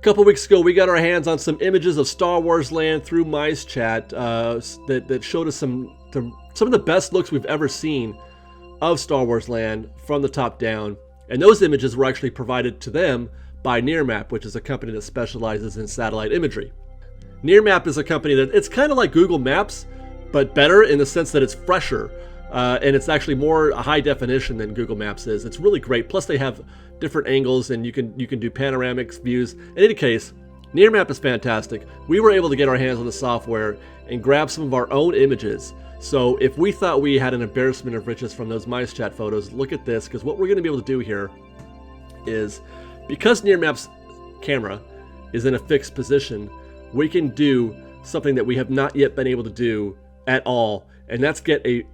couple weeks ago, we got our hands on some images of Star Wars Land through Mice Chat that showed us some of the best looks we've ever seen of Star Wars Land from the top down. And those images were actually provided to them by Nearmap, which is a company that specializes in satellite imagery. Nearmap is a company that it's kind of like Google Maps, but better in the sense that it's fresher. And it's actually more high definition than Google Maps is. It's really great. Plus they have different angles and you can do panoramic views. In any case, Nearmap is fantastic. We were able to get our hands on the software and grab some of our own images. So if we thought we had an embarrassment of riches from those Mice Chat photos, look at this, because what we're going to be able to do here is, because Nearmap's camera is in a fixed position, we can do something that we have not yet been able to do at all, and that's get a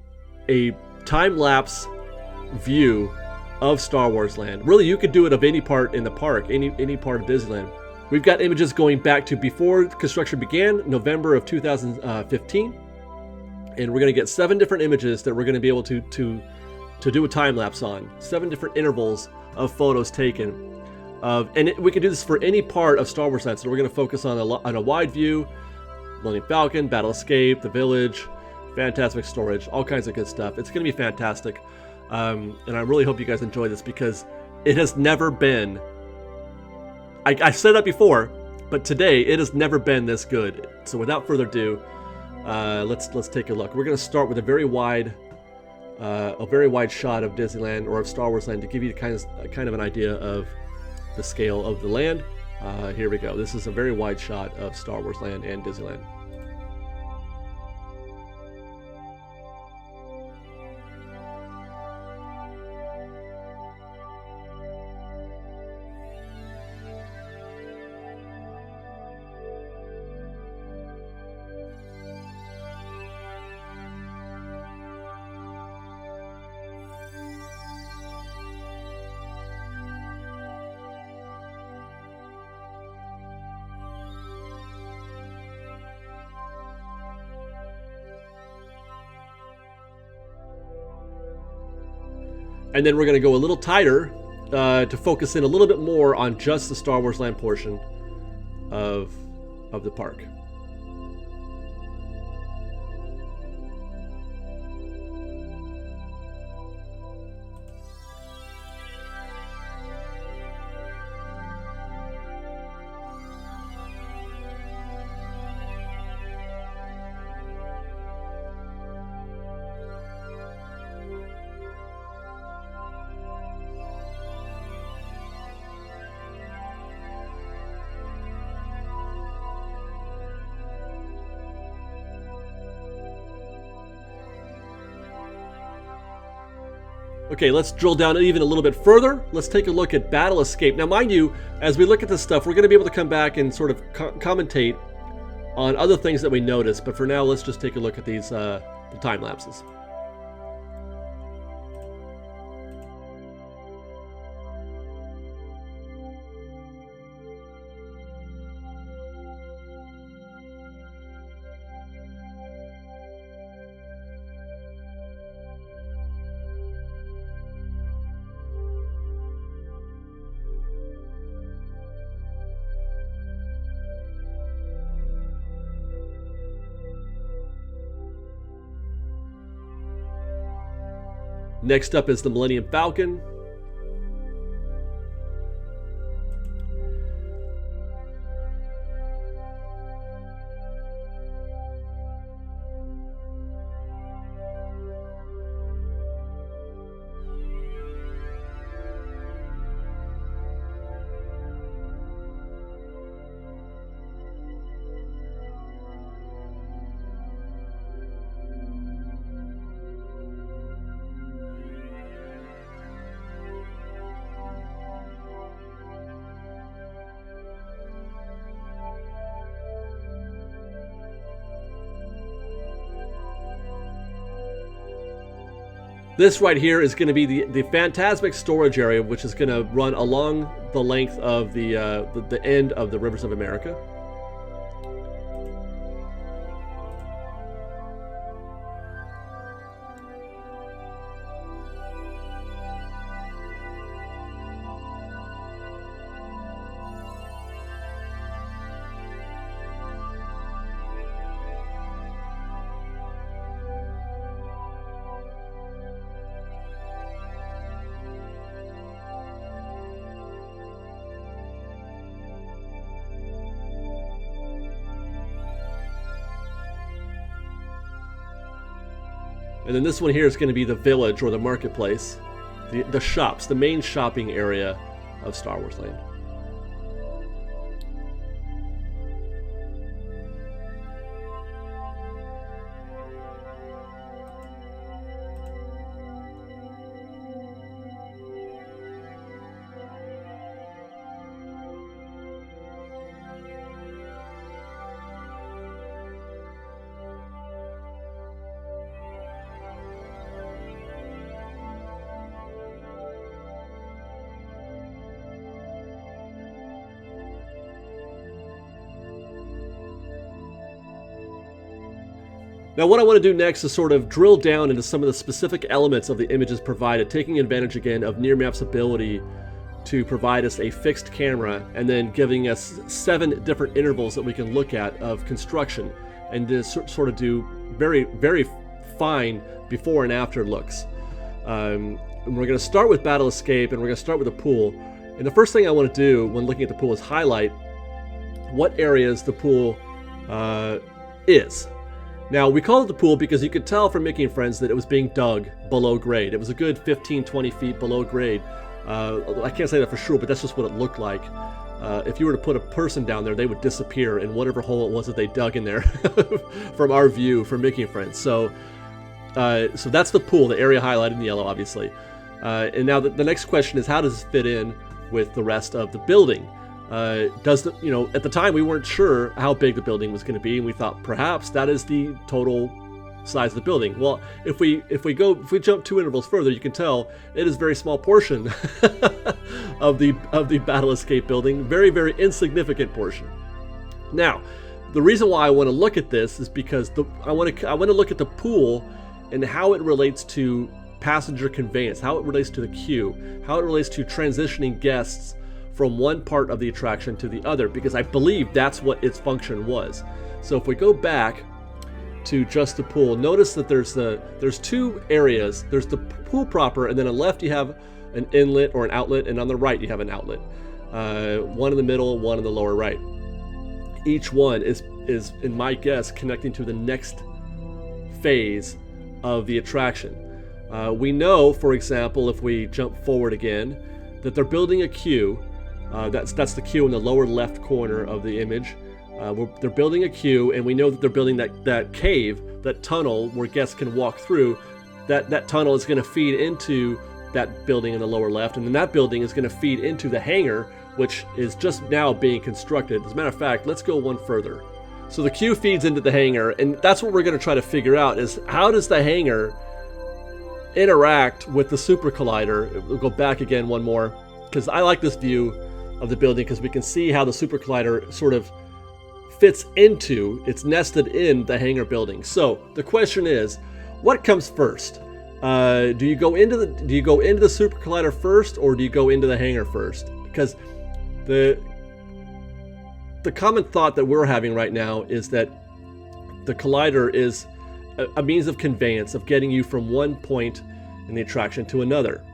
time-lapse view of Star Wars Land. Really, you could do it of any part in the park, any part of Disneyland. We've got images going back to before construction began, November of 2015, and we're going to get 7 different images that we're going to be able to do a time-lapse on. 7 different intervals of photos taken. We can do this for any part of Star Wars Land, so we're going to focus on a wide view, Millennium Falcon, Battle Escape, The Village, Fantasmic Storage, all kinds of good stuff. It's going to be fantastic. And I really hope you guys enjoy this, because it has never been, I said that before, but today it has never been this good. So without further ado, let's take a look. We're going to start with a very wide shot of Disneyland, or of Star Wars Land, to give you kind of an idea of the scale of the land. Here we go. This is a very wide shot of Star Wars Land and Disneyland. And then we're going to go a little tighter to focus in a little bit more on just the Star Wars Land portion of the park. Okay, let's drill down even a little bit further. Let's take a look at Battle Escape. Now, mind you, as we look at this stuff, we're going to be able to come back and sort of commentate on other things that we notice. But for now, let's just take a look at these the time lapses. Next up is the Millennium Falcon. This right here is going to be the Fantasmic Storage area, which is going to run along the length of the end of the Rivers of America. And then this one here is going to be the village or the marketplace, the shops, the main shopping area of Star Wars Land. Now what I want to do next is sort of drill down into some of the specific elements of the images provided, taking advantage again of Nearmap's ability to provide us a fixed camera and then giving us 7 different intervals that we can look at of construction and just sort of do very, very fine before and after looks. And we're going to start with Battle Escape, and we're going to start with the pool. And the first thing I want to do when looking at the pool is highlight what areas the pool is. Now, we call it the pool because you could tell from Mickey and Friends that it was being dug below grade. It was a good 15-20 feet below grade. I can't say that for sure, but that's just what it looked like. If you were to put a person down there, they would disappear in whatever hole it was that they dug in there from our view, from Mickey and Friends. So that's the pool, the area highlighted in yellow, obviously. And now the next question is, how does this fit in with the rest of the building? At the time we weren't sure how big the building was going to be, and we thought perhaps that is the total size of the building. Well, if we jump 2 intervals further, you can tell it is a very small portion of the Battle Escape building, very, very insignificant portion. Now, the reason why I want to look at this is because I want to look at the pool and how it relates to passenger conveyance, how it relates to the queue, how it relates to transitioning guests from one part of the attraction to the other, because I believe that's what its function was. So if we go back to just the pool, notice that there's 2 areas. There's the pool proper, and then on the left you have an inlet or an outlet, and on the right you have an outlet. One in the middle, one in the lower right. Each one is, in my guess, connecting to the next phase of the attraction. We know, for example, if we jump forward again, that they're building a queue. That's the queue in the lower left corner of the image. They're building a queue, and we know that they're building that cave, that tunnel where guests can walk through. That tunnel is going to feed into that building in the lower left, and then that building is going to feed into the hangar, which is just now being constructed. As a matter of fact, let's go one further. So the queue feeds into the hangar, and that's what we're going to try to figure out, is how does the hangar interact with the Super Collider. We'll go back again one more, because I like this view of the building, because we can see how the Super Collider sort of fits into, it's nested in the hangar building. So the question is, what comes first? Do you go into the Super Collider first, or do you go into the hangar first? Because the common thought that we're having right now is that the Collider is a means of conveyance, of getting you from one point in the attraction to another.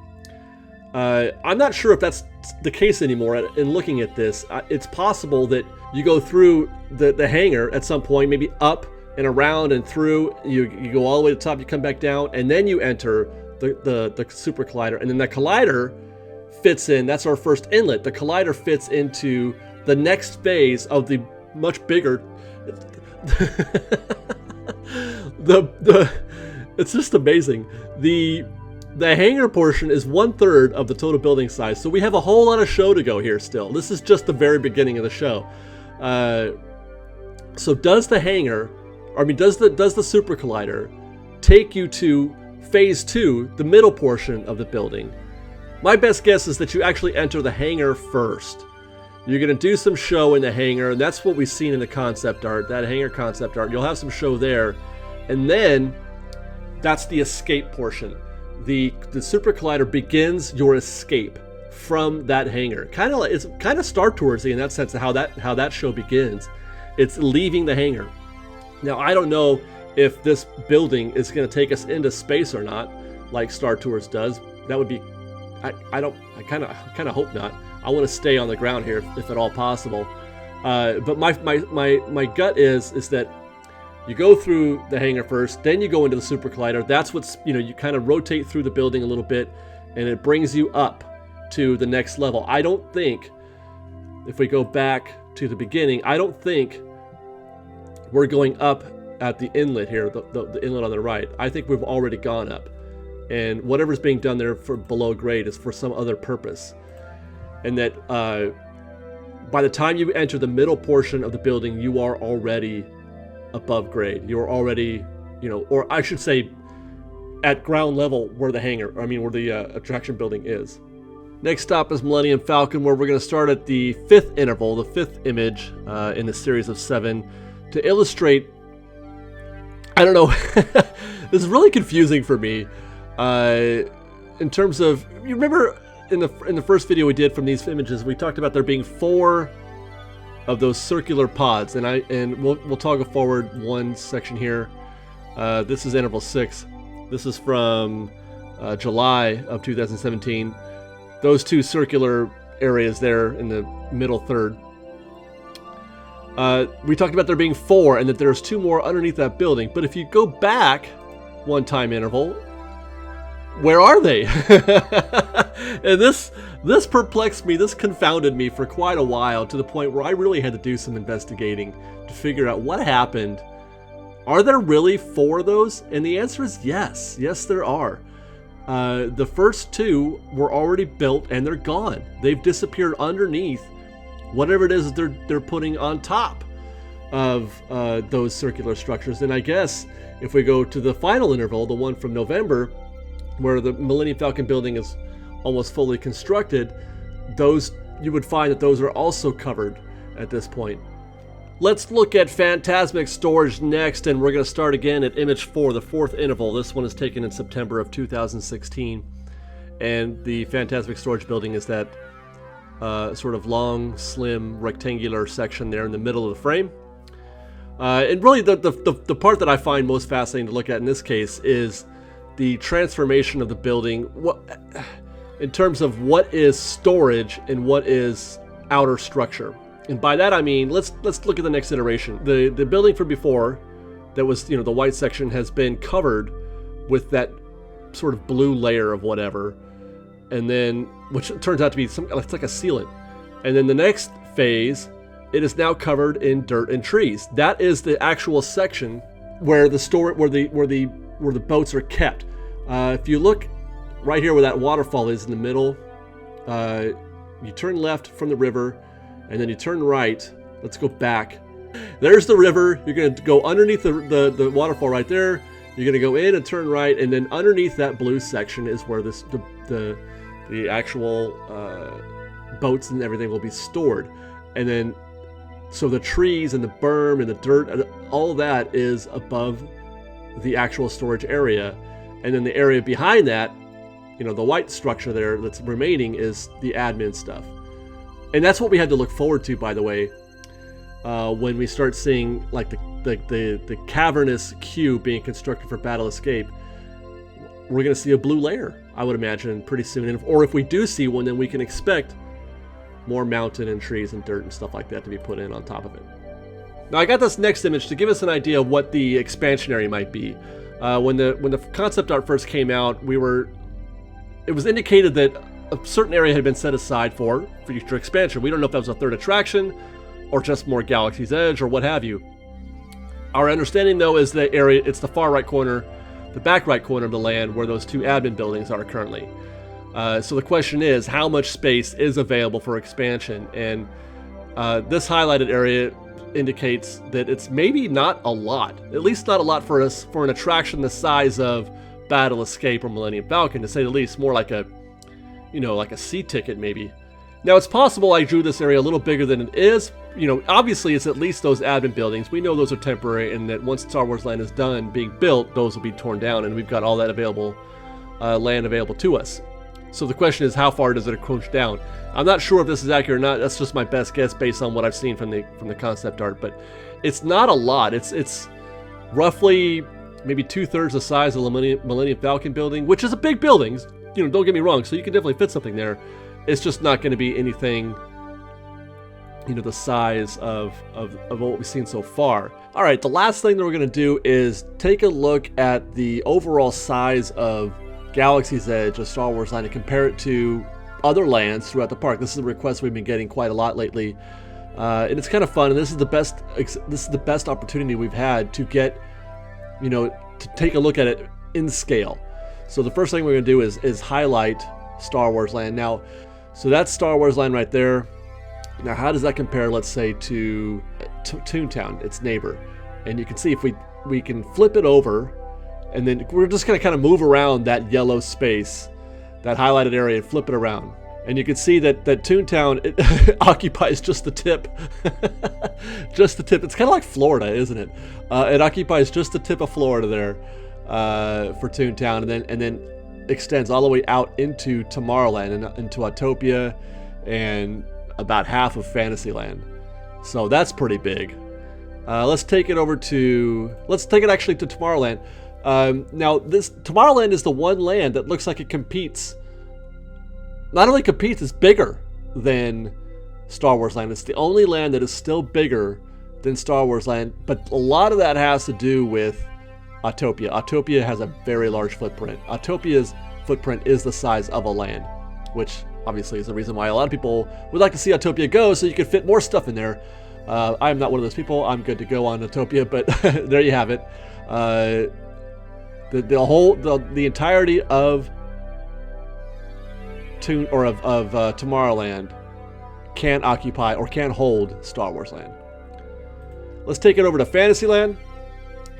I'm not sure if that's the case anymore. In looking at this, it's possible that you go through the hangar at some point, maybe up and around and through. You go all the way to the top, you come back down, and then you enter the Super Collider, and then the Collider fits in. That's our first inlet. The Collider fits into the next phase of the much bigger. It's just amazing. The hangar portion is 1/3 of the total building size, so we have a whole lot of show to go here still. This is just the very beginning of the show. So does the hangar, does the Super Collider take you to phase 2, the middle portion of the building? My best guess is that you actually enter the hangar first. You're going to do some show in the hangar, and that's what we've seen in the concept art, that hangar concept art. You'll have some show there, and then that's the escape portion. The Super Collider begins your escape from that hangar. It's kind of Star Toursy in that sense of how that show begins. It's leaving the hangar. Now, I don't know if this building is going to take us into space or not, like Star Tours does. That would be, I kind of hope not. I want to stay on the ground here if at all possible. But my gut is that You go through the hangar first, then you go into the super collider. That's what's, you kind of rotate through the building a little bit, and it brings you up to the next level. I don't think, if we go back to the beginning, I don't think we're going up at the inlet here, the inlet on the right. I think we've already gone up, and whatever's being done there for below grade is for some other purpose. And that by the time you enter the middle portion of the building, you are already above grade. You're already, or I should say at ground level where the hangar, where the attraction building is. Next stop is Millennium Falcon, where we're going to start at the 5th interval, the 5th image in the series of 7, to illustrate, I don't know, this is really confusing for me in terms of, you remember in the first video we did from these images, we talked about there being 4 of those circular pods, and we'll toggle forward one section here. This is interval 6. This is from July of 2017. Those 2 circular areas there in the middle third. We talked about there being 4 and that there's 2 more underneath that building. But if you go back one time interval, where are they? And this perplexed me, this confounded me for quite a while, to the point where I really had to do some investigating to figure out what happened. Are there really 4 of those? And the answer is yes. Yes, there are. The first 2 were already built and they're gone. They've disappeared underneath whatever it is they're putting on top of those circular structures. And I guess if we go to the final interval, the one from November, where the Millennium Falcon building is almost fully constructed, those, you would find that those are also covered at this point. Let's look at Fantasmic Storage next, and we're going to start again at image 4, the 4th interval. This one is taken in September of 2016, and the Fantasmic Storage building is that sort of long, slim, rectangular section there in the middle of the frame. And really the part that I find most fascinating to look at in this case is the transformation of the building, in terms of what is storage and what is outer structure. And by that I mean, let's look at the next iteration. The building from before, that was, the white section, has been covered with that sort of blue layer of whatever, and then, which turns out to be it's like a sealant. And then the next phase, it is now covered in dirt and trees. That is the actual section where the boats are kept. If you look right here where that waterfall is in the middle, you turn left from the river, and then you turn right. Let's go back. There's the river. You're going to go underneath the waterfall right there. You're going to go in and turn right, and then underneath that blue section is where the actual boats and everything will be stored. And then, so the trees and the berm and the dirt and all that is above the actual storage area. And then the area behind that, the white structure there that's remaining, is the admin stuff. And that's what we had to look forward to, by the way, when we start seeing like the cavernous cube being constructed for Battle Escape. We're going to see a blue layer, I would imagine, pretty soon. Or if we do see one, then we can expect more mountain and trees and dirt and stuff like that to be put in on top of it. Now I got this next image to give us an idea of what the expansion area might be. When the concept art first came out, it was indicated that a certain area had been set aside for future expansion. We don't know if that was a 3rd attraction or just more Galaxy's Edge or what have you. Our understanding, though, is the area, it's the far right corner, the back right corner of the land where those 2 admin buildings are currently. So the question is, how much space is available for expansion? And this highlighted area indicates that it's maybe not a lot, at least not a lot for an attraction the size of Battle Escape or Millennium Falcon, to say the least. More like a sea ticket maybe. Now it's possible I drew this area a little bigger than it is. Obviously it's at least those admin buildings. We know those are temporary, and that once Star Wars Land is done being built, those will be torn down, and we've got all that available land available to us. So the question is, how far does it encroach down? I'm not sure if this is accurate or not. That's just my best guess based on what I've seen from the concept art, but it's not a lot. It's roughly maybe 2/3 the size of the Millennium Falcon building, which is a big building. Don't get me wrong. So you can definitely fit something there. It's just not going to be anything you know, the size of what we've seen so far. All right, the last thing that we're going to do is take a look at the overall size of Galaxy's Edge of Star Wars Land and compare it to other lands throughout the park. This is a request we've been getting quite a lot lately, and it's kind of fun. And this is the best opportunity we've had to get, you know, to take a look at it in scale. So the first thing we're going to do is highlight Star Wars Land. Now, so that's Star Wars Land right there. Now, how does that compare, let's say, to Toontown, its neighbor? And you can see if we can flip it over, and then we're just going to kind of move around that yellow space, that highlighted area, and flip it around. And you can see that Toontown, it occupies just the tip. Just the tip. It's kind of like Florida, isn't it? It occupies just the tip of Florida there for Toontown, and then extends all the way out into Tomorrowland and into Autopia and about half of Fantasyland. So that's pretty big. Let's take it actually to Tomorrowland. Now this Tomorrowland is the one land that looks like it competes. Not only competes, it's bigger than Star Wars Land. It's the only land that is still bigger than Star Wars Land, but a lot of that has to do with Autopia. Autopia has a very large footprint. Autopia's footprint is the size of a land, which obviously is the reason why a lot of people would like to see Autopia go, so you could fit more stuff in there. I'm not one of those people. I'm good to go on Autopia, but there you have it. The entirety of Tomorrowland can occupy or can hold Star Wars Land. Let's take it over to Fantasyland,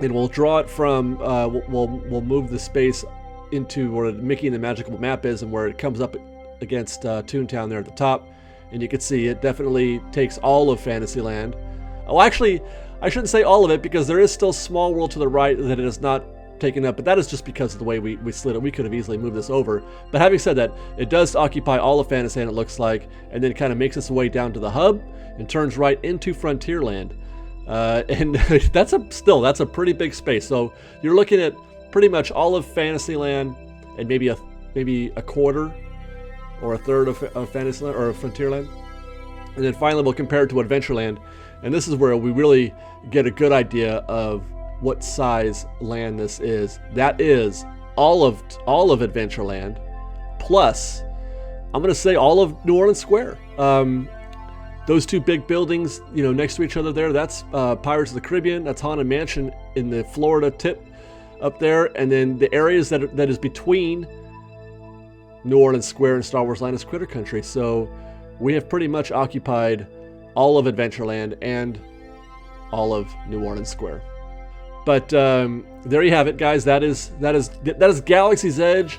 and we'll draw it from. We'll move the space into where Mickey and the Magical Map is, and where it comes up against Toontown there at the top, and you can see it definitely takes all of Fantasyland. Oh, actually, I shouldn't say all of it, because there is still Small World to the right that it is not taken up, but that is just because of the way we slid it. We could have easily moved this over, but having said that, it does occupy all of Fantasyland, it looks like, and then it kind of makes its way down to the hub and turns right into Frontierland. And that's a pretty big space. So you're looking at pretty much all of Fantasyland and maybe a quarter or a third of Fantasyland or Frontierland. And then finally we'll compare it to Adventureland, and this is where we really get a good idea of what size land this is. That is all of Adventureland, plus I'm going to say all of New Orleans Square. Those two big buildings, you know, next to each other there, that's Pirates of the Caribbean, that's Haunted Mansion in the Florida tip up there, and then the areas that is between New Orleans Square and Star Wars Land is Critter Country. So we have pretty much occupied all of Adventureland and all of New Orleans Square. But there you have it, guys. That is Galaxy's Edge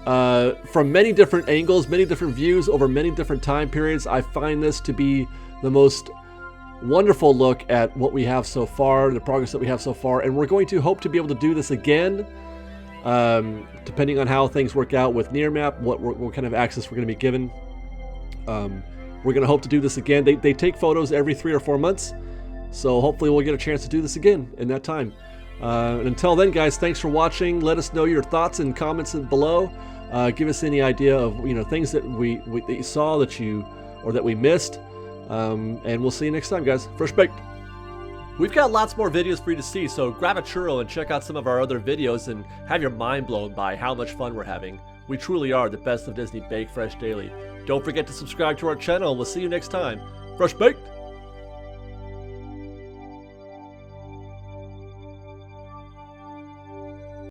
from many different angles, many different views over many different time periods. I find this to be the most wonderful look at what we have so far, the progress that we have so far, and we're going to hope to be able to do this again, depending on how things work out with Nearmap, what kind of access we're going to be given. We're going to hope to do this again. They take photos every 3 or 4 months. So hopefully we'll get a chance to do this again in that time. And until then, guys, thanks for watching. Let us know your thoughts and comments below. Give us any idea of things that that you saw that we missed. And we'll see you next time, guys. Fresh baked. We've got lots more videos for you to see, so grab a churro and check out some of our other videos and have your mind blown by how much fun we're having. We truly are the best of Disney Bake Fresh Daily. Don't forget to subscribe to our channel, and we'll see you next time. Fresh baked.